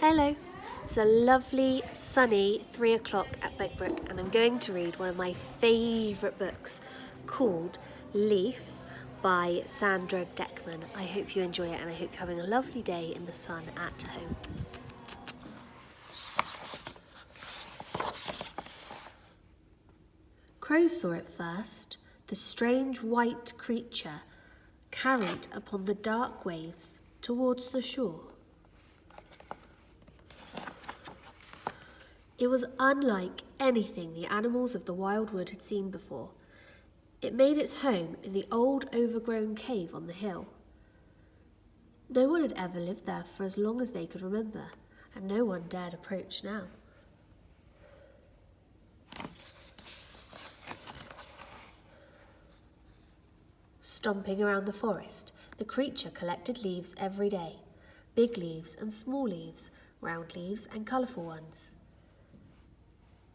Hello, it's a lovely sunny 3 o'clock at Begbrook and I'm going to read one of my favourite books called Leaf by Sandra Dieckmann. I hope you enjoy it and I hope you're having a lovely day in the sun at home. Crows saw it first, the strange white creature carried upon the dark waves towards the shore. It was unlike anything the animals of the wild wood had seen before. It made its home in the old overgrown cave on the hill. No one had ever lived there for as long as they could remember, and no one dared approach now. Stomping around the forest, the creature collected leaves every day, big leaves and small leaves, round leaves and colourful ones.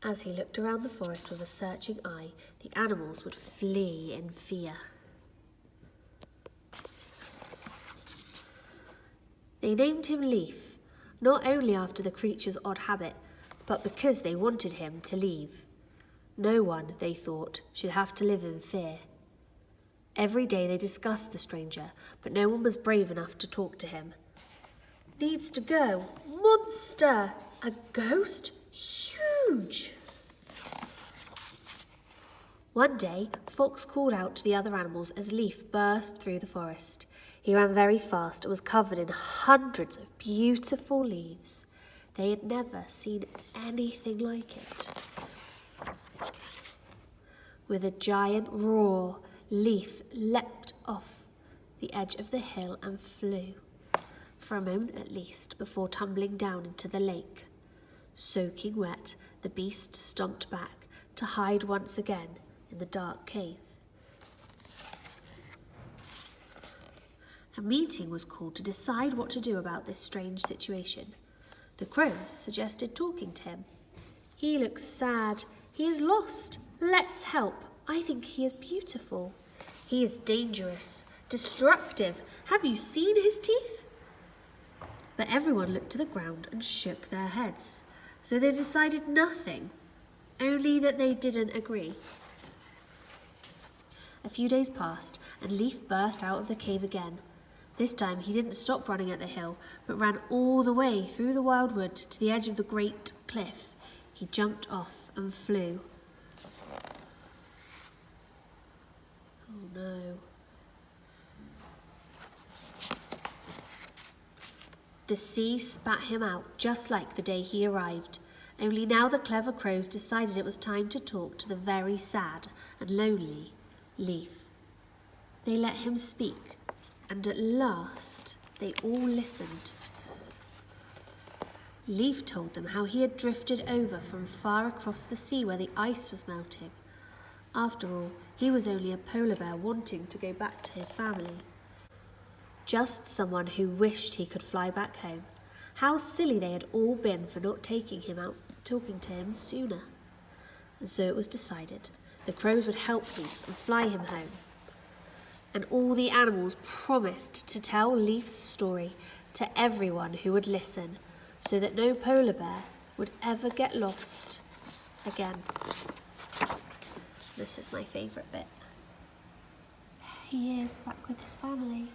As he looked around the forest with a searching eye, the animals would flee in fear. They named him Leaf, not only after the creature's odd habit, but because they wanted him to leave. No one, they thought, should have to live in fear. Every day they discussed the stranger, but no one was brave enough to talk to him. Needs to go. Monster! A ghost? Huge! One day, Fox called out to the other animals as Leaf burst through the forest. He ran very fast and was covered in hundreds of beautiful leaves. They had never seen anything like it. With a giant roar, Leaf leapt off the edge of the hill and flew, for a moment at least, before tumbling down into the lake. Soaking wet, the beast stomped back to hide once again in the dark cave. A meeting was called to decide what to do about this strange situation. The crows suggested talking to him. He looks sad. He is lost. Let's help. I think he is beautiful. He is dangerous, destructive. Have you seen his teeth? But everyone looked to the ground and shook their heads. So they decided nothing, only that they didn't agree. A few days passed and Leaf burst out of the cave again. This time he didn't stop running at the hill, but ran all the way through the wildwood to the edge of the great cliff. He jumped off and flew. Oh no. The sea spat him out just like the day he arrived, only now the clever crows decided it was time to talk to the very sad and lonely Leaf. They let him speak, and at last they all listened. Leaf told them how he had drifted over from far across the sea where the ice was melting. After all, he was only a polar bear wanting to go back to his family. Just someone who wished he could fly back home. How silly they had all been for not taking him out, talking to him sooner. And so it was decided. The crows would help Leaf and fly him home. And all the animals promised to tell Leaf's story to everyone who would listen, so that no polar bear would ever get lost again. This is my favourite bit. He is back with his family.